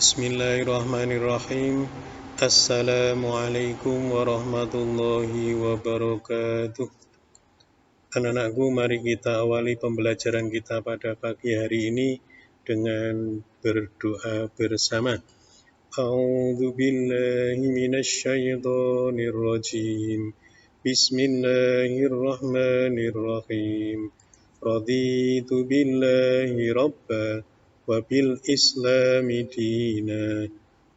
Bismillahirrahmanirrahim. Assalamualaikum warahmatullahi wabarakatuh. Anak-anakku, mari kita awali pembelajaran kita pada pagi hari ini dengan berdoa bersama. A'udzu billahi minasy syaithanir rajim. Bismillahirrahmanirrahim. Raditu billahi rabba wa bil islami dina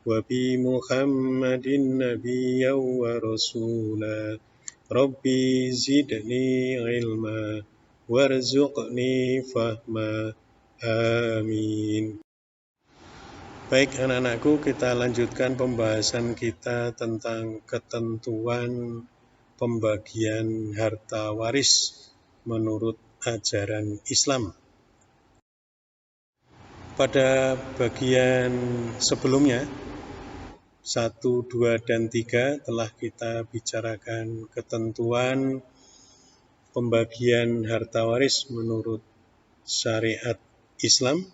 wa bi Muhammadin nabiyyan wa rasula. Rabbi zidni ilma warzuqni fahma. Amin. Baik anak-anakku, kita lanjutkan pembahasan kita tentang ketentuan pembagian harta waris menurut ajaran Islam. Pada bagian sebelumnya 1, 2, dan 3 telah kita bicarakan ketentuan pembagian harta waris menurut syariat Islam.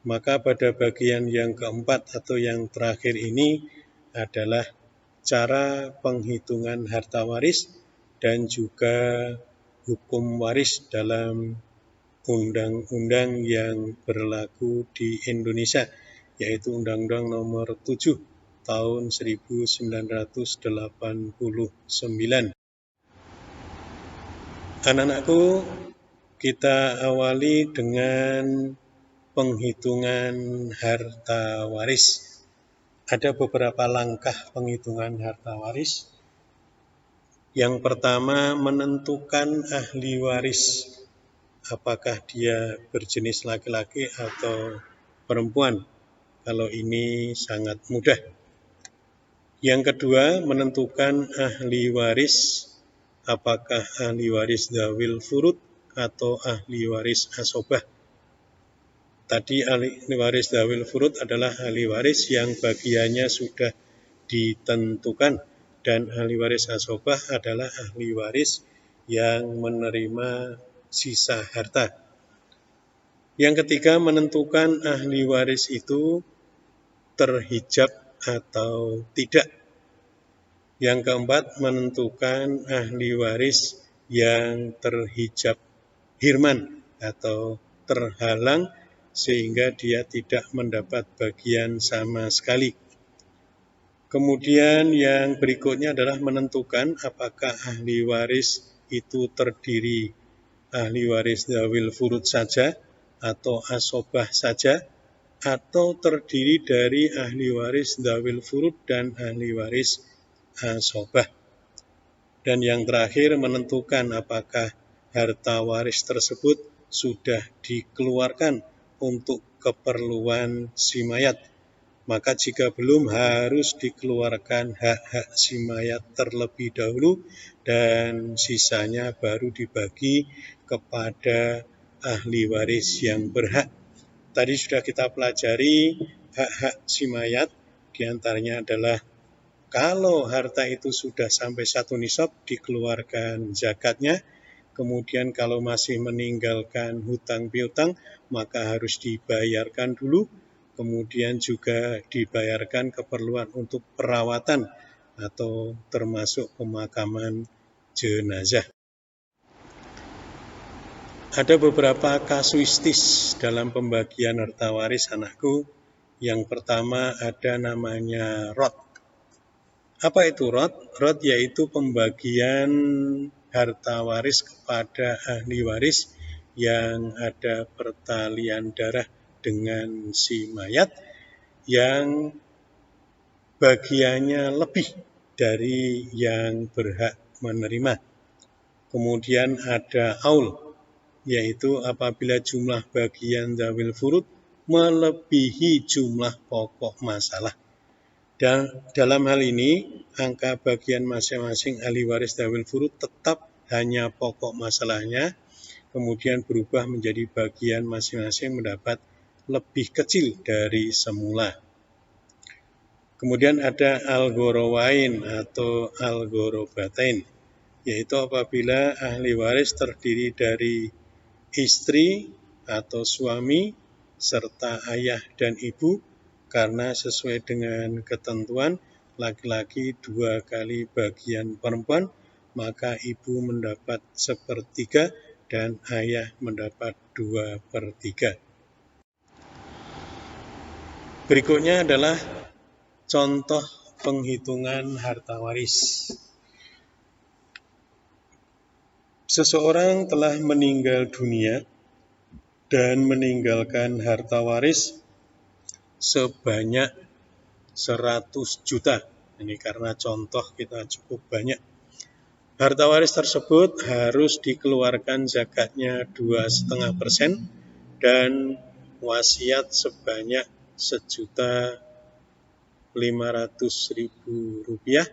Maka pada bagian yang keempat atau yang terakhir ini adalah cara penghitungan harta waris dan juga hukum waris dalam undang-undang yang berlaku di Indonesia, yaitu Undang-Undang Nomor 7 tahun 1989. Anak-anakku, kita awali dengan penghitungan harta waris. Ada beberapa langkah penghitungan harta waris. Yang pertama, menentukan ahli waris. Apakah dia berjenis laki-laki atau perempuan? Kalau ini sangat mudah. Yang kedua, menentukan ahli waris. Apakah ahli waris dzawil furud atau ahli waris asobah? Tadi ahli waris dzawil furud adalah ahli waris yang bagiannya sudah ditentukan, dan ahli waris asobah adalah ahli waris yang menerima sisa harta. Yang ketiga, menentukan ahli waris itu terhijab atau tidak. Yang keempat, menentukan ahli waris yang terhijab hirman atau terhalang sehingga dia tidak mendapat bagian sama sekali. Kemudian yang berikutnya adalah menentukan apakah ahli waris itu terdiri ahli waris dzawil furud saja atau asobah saja, atau terdiri dari ahli waris dzawil furud dan ahli waris asobah. Dan yang terakhir, menentukan apakah harta waris tersebut sudah dikeluarkan untuk keperluan si mayat. Maka jika belum, harus dikeluarkan hak-hak si mayat terlebih dahulu dan sisanya baru dibagi kepada ahli waris yang berhak. Tadi sudah kita pelajari hak-hak si mayat, diantaranya adalah kalau harta itu sudah sampai 1 nisab dikeluarkan zakatnya, kemudian kalau masih meninggalkan hutang piutang maka harus dibayarkan dulu, kemudian juga dibayarkan keperluan untuk perawatan atau termasuk pemakaman jenazah. Ada beberapa kasuistis dalam pembagian harta waris anakku. Yang pertama ada namanya rot. Apa itu rot? Rot yaitu pembagian harta waris kepada ahli waris yang ada pertalian darah dengan si mayat yang bagiannya lebih dari yang berhak menerima. Kemudian ada aul, yaitu apabila jumlah bagian dzawil furud melebihi jumlah pokok masalah. Dan dalam hal ini, angka bagian masing-masing ahli waris dzawil furud tetap hanya pokok masalahnya, kemudian berubah menjadi bagian masing-masing mendapat lebih kecil dari semula. Kemudian ada al-ghorowain atau al-ghorobatain, yaitu apabila ahli waris terdiri dari istri atau suami serta ayah dan ibu, karena sesuai dengan ketentuan laki-laki 2 kali bagian perempuan, maka ibu mendapat 1/3 dan ayah mendapat 2/3. Berikutnya adalah contoh penghitungan harta waris. Seseorang telah meninggal dunia dan meninggalkan harta waris sebanyak 100 juta. Ini karena contoh kita cukup banyak. Harta waris tersebut harus dikeluarkan zakatnya 2,5% dan wasiat sebanyak 1.500.000 rupiah.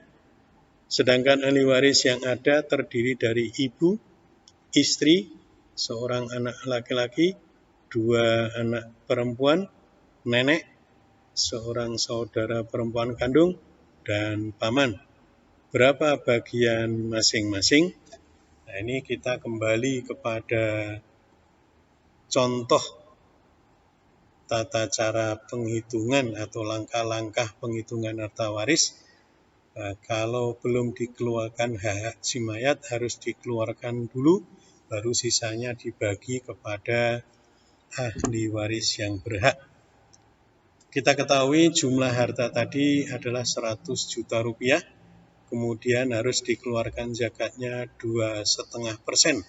Sedangkan ahli waris yang ada terdiri dari ibu, istri, seorang anak laki-laki, 2 anak perempuan, nenek, seorang saudara perempuan kandung, dan paman. Berapa bagian masing-masing? Nah, ini kita kembali kepada contoh tata cara penghitungan atau langkah-langkah penghitungan harta waris. Kalau belum dikeluarkan hak si mayat harus dikeluarkan dulu, baru sisanya dibagi kepada ahli waris yang berhak. Kita ketahui jumlah harta tadi adalah 100 juta rupiah, kemudian harus dikeluarkan zakatnya 2,5%.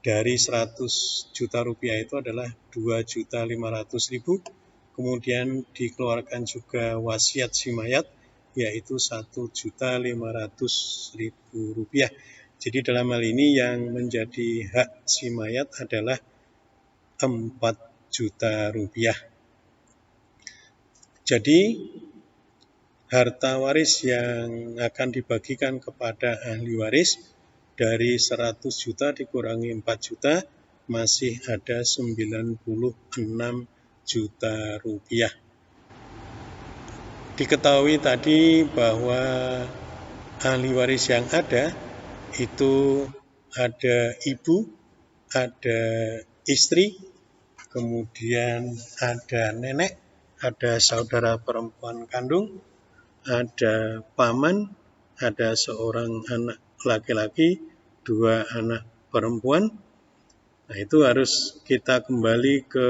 Dari 100 juta rupiah itu adalah 2.500.000, kemudian dikeluarkan juga wasiat si mayat, yaitu 1.500.000 rupiah. Jadi dalam hal ini yang menjadi hak si mayat adalah 4 juta rupiah. Jadi harta waris yang akan dibagikan kepada ahli waris dari 100 juta dikurangi 4 juta masih ada 96 juta rupiah. Diketahui tadi bahwa ahli waris yang ada itu ada ibu, ada istri, kemudian ada nenek, ada saudara perempuan kandung, ada paman, ada seorang anak laki-laki, 2 anak perempuan. Nah, itu harus kita kembali ke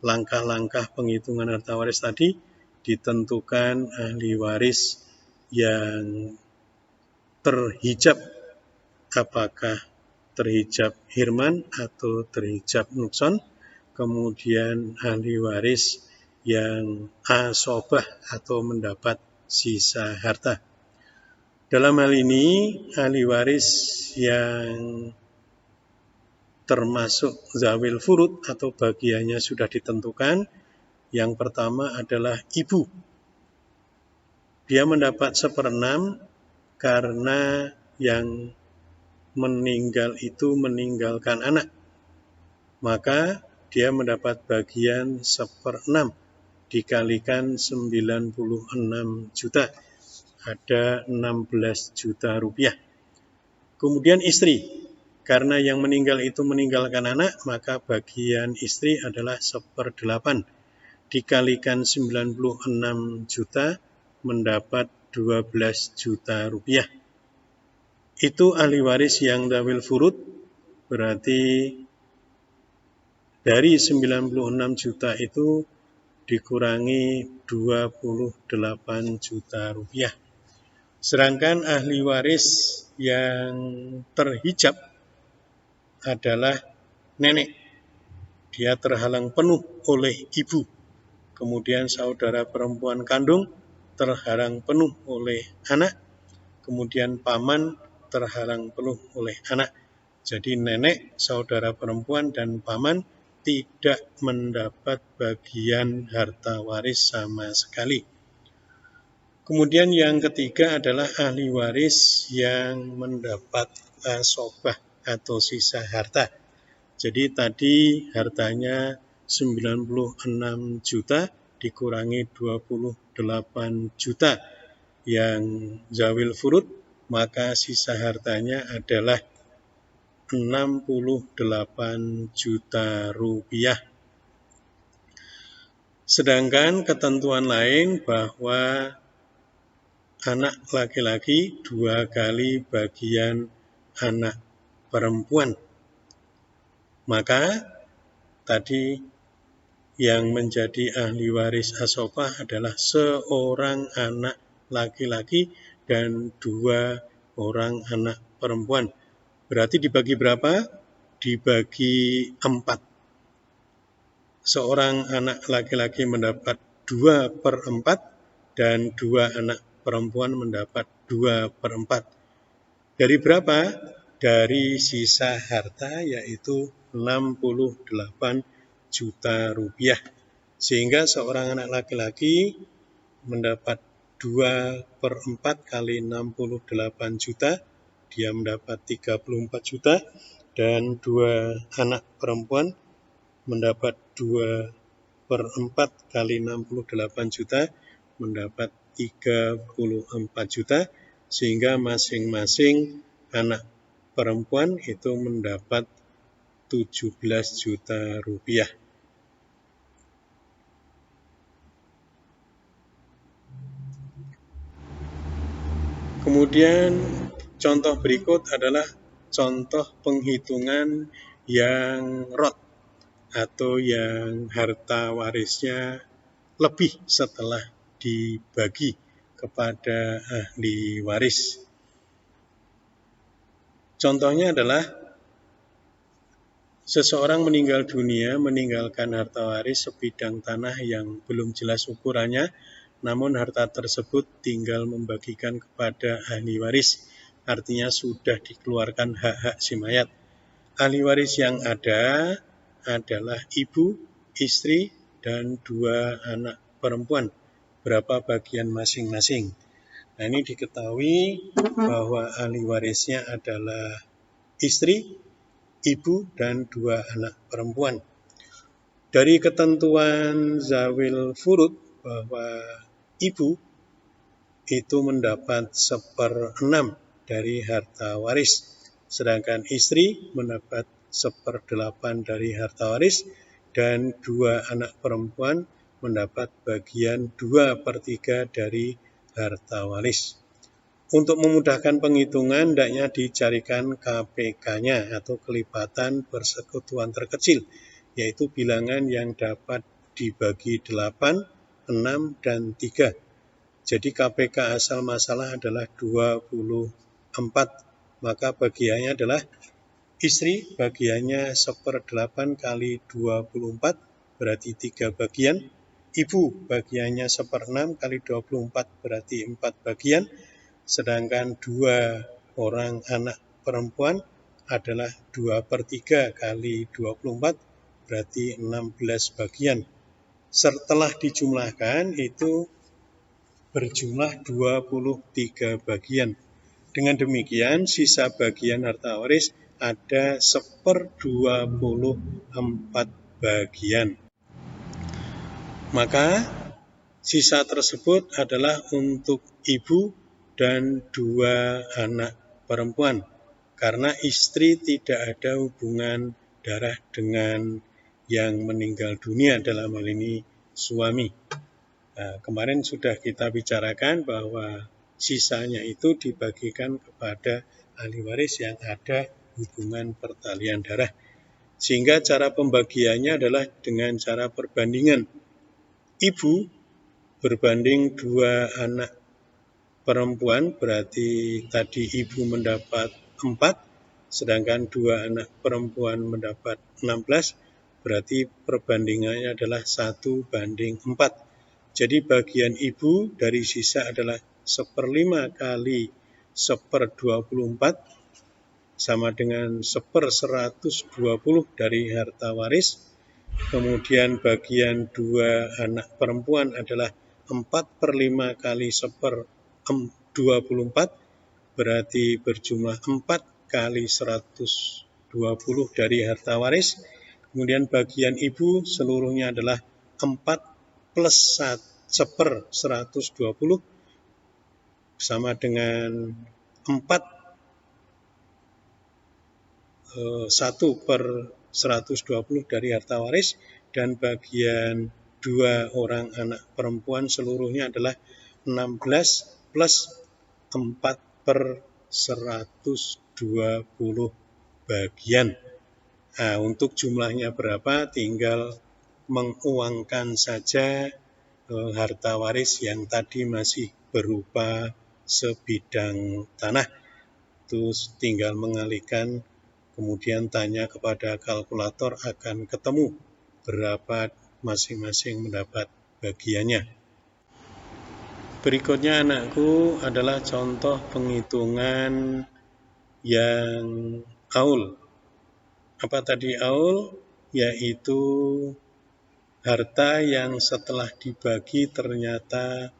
langkah-langkah penghitungan harta waris tadi, ditentukan ahli waris yang terhijab, apakah terhijab hirman atau terhijab nukson, kemudian ahli waris yang asobah atau mendapat sisa harta. Dalam hal ini, ahli waris yang termasuk zawil furud atau bagiannya sudah ditentukan. Yang pertama adalah ibu. Dia mendapat 1/6 karena yang meninggal itu meninggalkan anak. Maka dia mendapat bagian 1/6 dikalikan 96 juta, ada 16 juta rupiah. Kemudian istri, karena yang meninggal itu meninggalkan anak, maka bagian istri adalah 1/8 dikalikan 96 juta, mendapat 12 juta rupiah. Itu ahli waris yang dzawil furud, berarti dari 96 juta itu dikurangi 28 juta rupiah. Sedangkan ahli waris yang terhijab adalah nenek. Dia terhalang penuh oleh ibu. Kemudian saudara perempuan kandung terhalang penuh oleh anak. Kemudian paman terhalang penuh oleh anak. Jadi nenek, saudara perempuan, dan paman tidak mendapat bagian harta waris sama sekali. Kemudian yang ketiga adalah ahli waris yang mendapat asobah atau sisa harta. Jadi tadi hartanya 96 juta dikurangi 28 juta yang zawil furud, maka sisa hartanya adalah 68 juta rupiah. Sedangkan ketentuan lain bahwa anak laki-laki 2 kali bagian anak perempuan. Maka tadi yang menjadi ahli waris asobah adalah seorang anak laki-laki dan 2 orang anak perempuan. Berarti dibagi berapa? Dibagi 4. Seorang anak laki-laki mendapat 2/4 dan 2 anak perempuan mendapat 2/4. Dari berapa? Dari sisa harta, yaitu 68 juta rupiah. Sehingga seorang anak laki-laki mendapat 2/4 kali 68 juta, dia mendapat 34 juta, dan 2 anak perempuan mendapat 2/4 kali 68 juta, mendapat 34 juta, sehingga masing-masing anak perempuan itu mendapat 17 juta rupiah. Kemudian contoh berikut adalah contoh penghitungan yang rot atau yang harta warisnya lebih setelah dibagi kepada ahli waris. Contohnya adalah seseorang meninggal dunia meninggalkan harta waris sebidang tanah yang belum jelas ukurannya, namun harta tersebut tinggal membagikan kepada ahli waris, artinya sudah dikeluarkan hak-hak si mayat. Ahli waris yang ada adalah ibu, istri, dan 2 anak perempuan. Berapa bagian masing-masing? Nah, ini diketahui bahwa ahli warisnya adalah istri, ibu, dan 2 anak perempuan. Dari ketentuan zawil furud bahwa ibu itu mendapat 1/6 dari harta waris, sedangkan istri mendapat 1/8 dari harta waris, dan 2 anak perempuan mendapat bagian 2/3 dari harta waris. Untuk memudahkan penghitungan, hendaknya dicarikan KPK-nya atau kelipatan persekutuan terkecil, yaitu bilangan yang dapat dibagi 8, 6, dan 3. Jadi KPK asal masalah adalah 24, maka bagiannya adalah istri bagiannya 1/8 kali 24, berarti 3 bagian. Ibu bagiannya 1/6 kali 24, berarti 4 bagian. Sedangkan 2 orang anak perempuan adalah 2/3 kali 24, berarti 16 bagian. Setelah dijumlahkan itu berjumlah 23 bagian. Dengan demikian, sisa bagian harta waris ada 1/24 bagian. Maka sisa tersebut adalah untuk ibu dan 2 anak perempuan, karena istri tidak ada hubungan darah dengan yang meninggal dunia, dalam hal ini suami. Nah, kemarin sudah kita bicarakan bahwa sisanya itu dibagikan kepada ahli waris yang ada hubungan pertalian darah. Sehingga cara pembagiannya adalah dengan cara perbandingan. Ibu berbanding 2 anak perempuan, berarti tadi ibu mendapat 4, sedangkan 2 anak perempuan mendapat 16, berarti perbandingannya adalah 1/4. Jadi bagian ibu dari sisa adalah 1/5 kali 1/24 sama dengan 1/120 dari harta waris. Kemudian bagian 2 anak perempuan adalah 4/5 kali 1/24, berarti berjumlah 4 kali 120 dari harta waris. Kemudian bagian ibu seluruhnya adalah 4 plus 1/120 sama dengan 1/120 dari harta waris, dan bagian 2 orang anak perempuan seluruhnya adalah 16 plus 4/120 bagian. Nah, untuk jumlahnya berapa tinggal menguangkan saja harta waris yang tadi masih berupa sebidang tanah. Terus tinggal mengalihkan, kemudian tanya kepada kalkulator, akan ketemu berapa masing-masing mendapat bagiannya. Berikutnya anakku adalah contoh penghitungan yang aul. Apa tadi aul? Yaitu harta yang setelah dibagi ternyata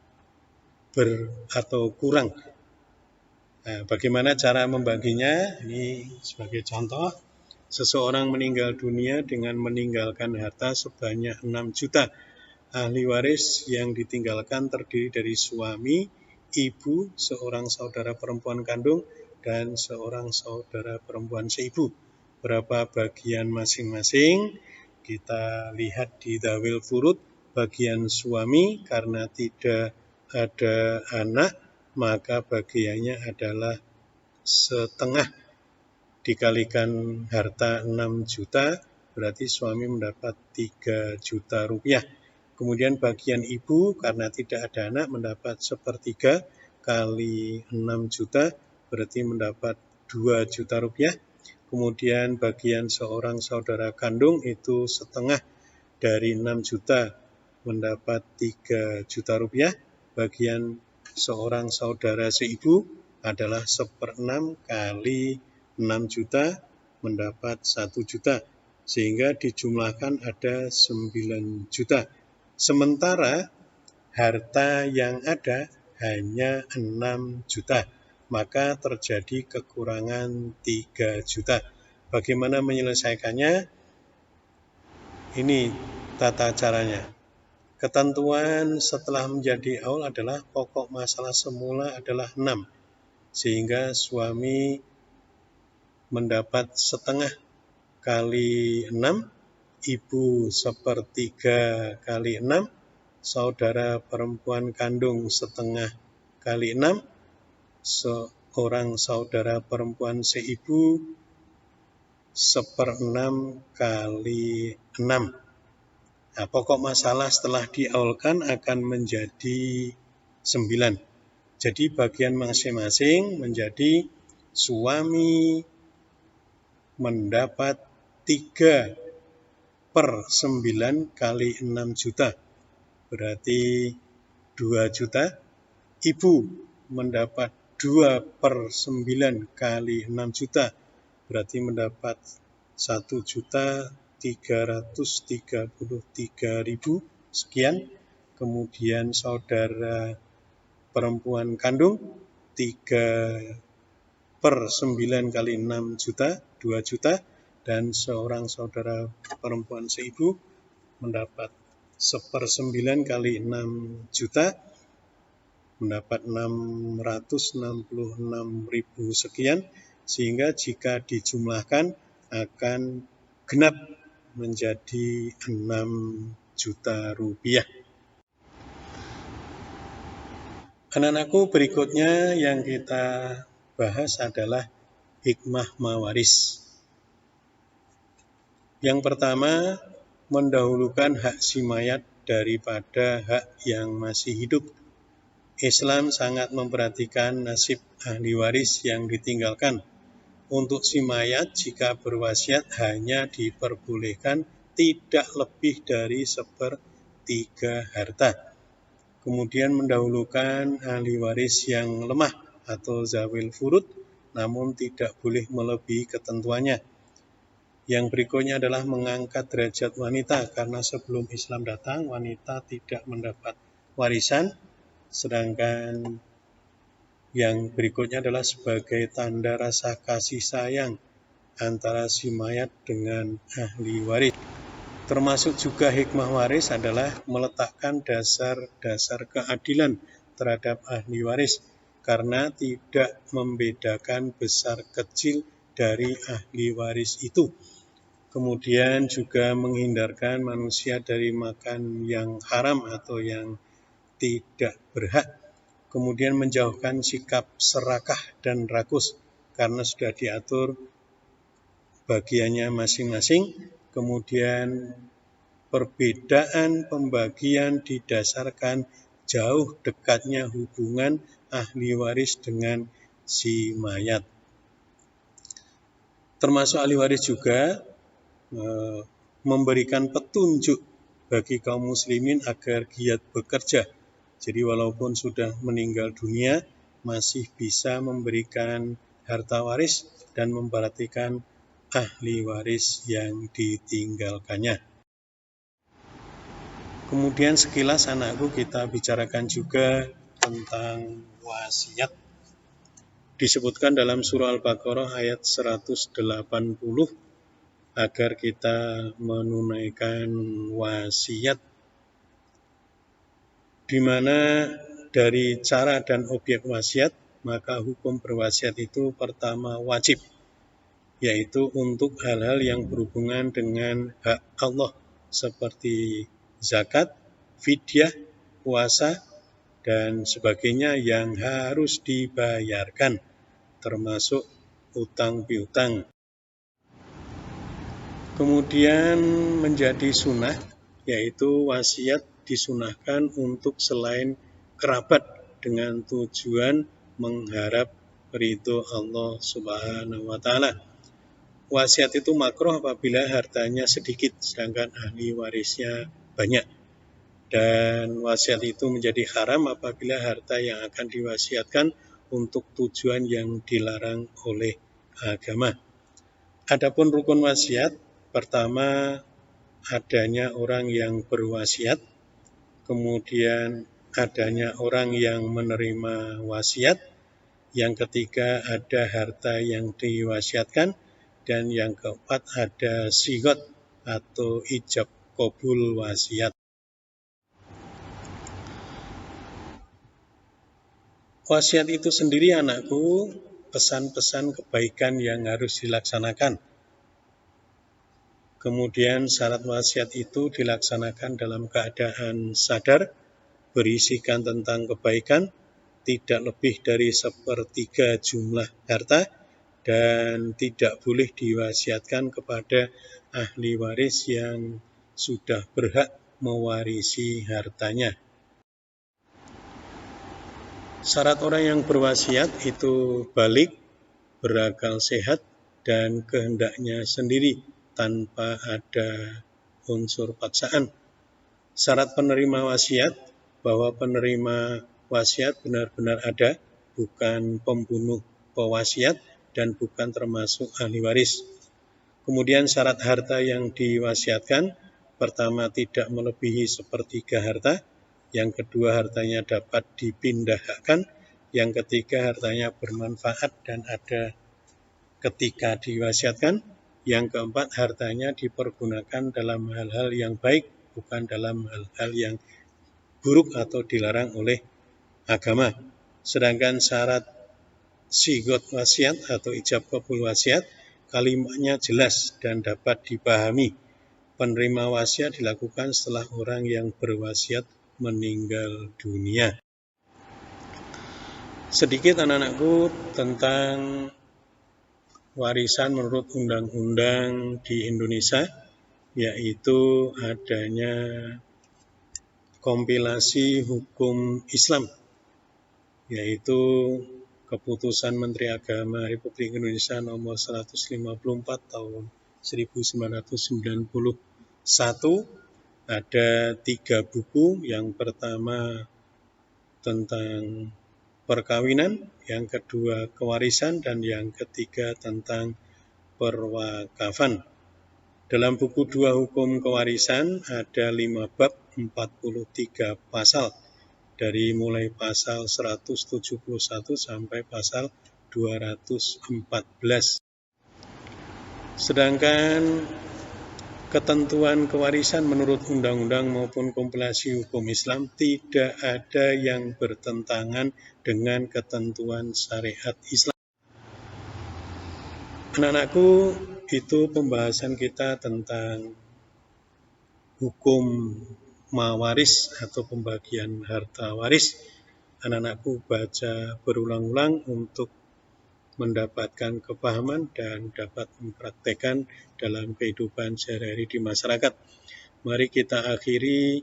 atau kurang. Nah, bagaimana cara membaginya? Ini sebagai contoh, seseorang meninggal dunia dengan meninggalkan harta sebanyak 6 juta. Ahli waris yang ditinggalkan terdiri dari suami, ibu, seorang saudara perempuan kandung, dan seorang saudara perempuan seibu. Berapa bagian masing-masing? Kita lihat di Dzawil Furud, bagian suami karena tidak ada anak, maka bagiannya adalah setengah dikalikan harta 6 juta, berarti suami mendapat 3 juta rupiah. Kemudian bagian ibu karena tidak ada anak mendapat 1/3 kali 6 juta, berarti mendapat 2 juta rupiah. Kemudian bagian seorang saudara kandung itu setengah dari 6 juta mendapat 3 juta rupiah. Bagian seorang saudara seibu adalah 1/6 kali 6 juta mendapat 1 juta. Sehingga dijumlahkan ada 9 juta. Sementara harta yang ada hanya 6 juta. Maka terjadi kekurangan 3 juta. Bagaimana menyelesaikannya? Ini tata caranya. Ketentuan setelah menjadi aul adalah pokok masalah semula adalah 6. Sehingga suami mendapat setengah kali 6, ibu 1/3 kali 6, saudara perempuan kandung setengah kali 6, seorang saudara perempuan seibu 1/6 kali 6. Nah, pokok masalah setelah diaulkan akan menjadi 9. Jadi bagian masing-masing menjadi suami mendapat 3/9 kali 6 juta. Berarti 2 juta. Ibu mendapat 2/9 kali 6 juta. Berarti mendapat 1.333.000 sekian. Kemudian saudara perempuan kandung 3/9 kali 6 juta, 2 juta. Dan seorang saudara perempuan seibu mendapat 1/9 kali 6 juta, mendapat 666.000 sekian. Sehingga jika dijumlahkan akan genap menjadi 6 juta rupiah. Anak-anakku, berikutnya yang kita bahas adalah hikmah mawaris. Yang pertama, mendahulukan hak si mayat daripada hak yang masih hidup. Islam sangat memperhatikan nasib ahli waris yang ditinggalkan. Untuk si mayat, jika berwasiat hanya diperbolehkan tidak lebih dari 1/3 harta. Kemudian mendahulukan ahli waris yang lemah atau Dzawil Furud, namun tidak boleh melebihi ketentuannya. Yang berikutnya adalah mengangkat derajat wanita, karena sebelum Islam datang, wanita tidak mendapat warisan. Sedangkan yang berikutnya adalah sebagai tanda rasa kasih sayang antara si mayat dengan ahli waris. Termasuk juga hikmah waris adalah meletakkan dasar-dasar keadilan terhadap ahli waris, karena tidak membedakan besar kecil dari ahli waris itu. Kemudian juga menghindarkan manusia dari makan yang haram atau yang tidak berhak. Kemudian menjauhkan sikap serakah dan rakus karena sudah diatur bagiannya masing-masing. Kemudian perbedaan pembagian didasarkan jauh dekatnya hubungan ahli waris dengan si mayat. Termasuk ahli waris juga memberikan petunjuk bagi kaum muslimin agar giat bekerja. Jadi walaupun sudah meninggal dunia, masih bisa memberikan harta waris dan memperhatikan ahli waris yang ditinggalkannya. Kemudian sekilas anakku kita bicarakan juga tentang wasiat. Disebutkan dalam surah Al-Baqarah ayat 180 agar kita menunaikan wasiat, di mana dari cara dan objek wasiat, maka hukum berwasiat itu pertama wajib, yaitu untuk hal-hal yang berhubungan dengan hak Allah seperti zakat, fidyah, puasa, dan sebagainya yang harus dibayarkan, termasuk utang piutang. Kemudian menjadi sunnah, yaitu wasiat disunahkan untuk selain kerabat dengan tujuan mengharap ridho Allah Subhanahu wa Ta'ala. Wasiat itu makruh apabila hartanya sedikit, sedangkan ahli warisnya banyak. Dan wasiat itu menjadi haram apabila harta yang akan diwasiatkan untuk tujuan yang dilarang oleh agama. Adapun rukun wasiat, pertama adanya orang yang berwasiat, kemudian adanya orang yang menerima wasiat, yang ketiga ada harta yang diwasiatkan, dan yang keempat ada sigot atau ijab qabul wasiat. Wasiat itu sendiri anakku, pesan-pesan kebaikan yang harus dilaksanakan. Kemudian syarat wasiat itu dilaksanakan dalam keadaan sadar, berisikan tentang kebaikan, tidak lebih dari 1/3 jumlah harta, dan tidak boleh diwasiatkan kepada ahli waris yang sudah berhak mewarisi hartanya. Syarat orang yang berwasiat itu balik, berakal sehat, dan kehendaknya sendiri tanpa ada unsur paksaan. Syarat penerima wasiat, bahwa penerima wasiat benar-benar ada, bukan pembunuh pewasiat dan bukan termasuk ahli waris. Kemudian syarat harta yang diwasiatkan, pertama tidak melebihi 1/3 harta, yang kedua hartanya dapat dipindahkan, yang ketiga hartanya bermanfaat dan ada ketika diwasiatkan, yang keempat hartanya dipergunakan dalam hal-hal yang baik, bukan dalam hal-hal yang buruk atau dilarang oleh agama. Sedangkan syarat sigot wasiat atau ijab qabul wasiat, kalimatnya jelas dan dapat dipahami. Penerima wasiat dilakukan setelah orang yang berwasiat meninggal dunia. Sedikit anak-anakku tentang warisan menurut undang-undang di Indonesia, yaitu adanya kompilasi hukum Islam, yaitu Keputusan Menteri Agama Republik Indonesia nomor 154 tahun 1991. Ada 3 buku, yang pertama tentang perkawinan, yang kedua kewarisan, dan yang ketiga tentang perwakafan. Dalam buku 2 hukum kewarisan ada 5 bab, 43 pasal, dari mulai pasal 171 sampai pasal 214. Sedangkan ketentuan kewarisan menurut undang-undang maupun kompilasi hukum Islam tidak ada yang bertentangan dengan ketentuan syariat Islam. Anak-anakku, itu pembahasan kita tentang hukum mawaris atau pembagian harta waris. Anak-anakku baca berulang-ulang untuk mendapatkan kepahaman dan dapat mempraktekkan dalam kehidupan sehari-hari di masyarakat. Mari kita akhiri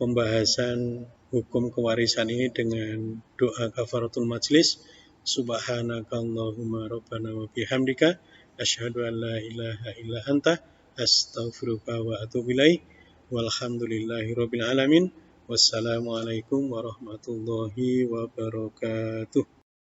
pembahasan hukum kewarisan ini dengan doa kafaratul majlis. Subhanakallahumma rabbana wa bihamdika asyhadu an la ilaha illa anta astaghfiruka wa atubu ilaik. Walhamdulillahirabbil alamin. Wassalamualaikum warahmatullahi wabarakatuh.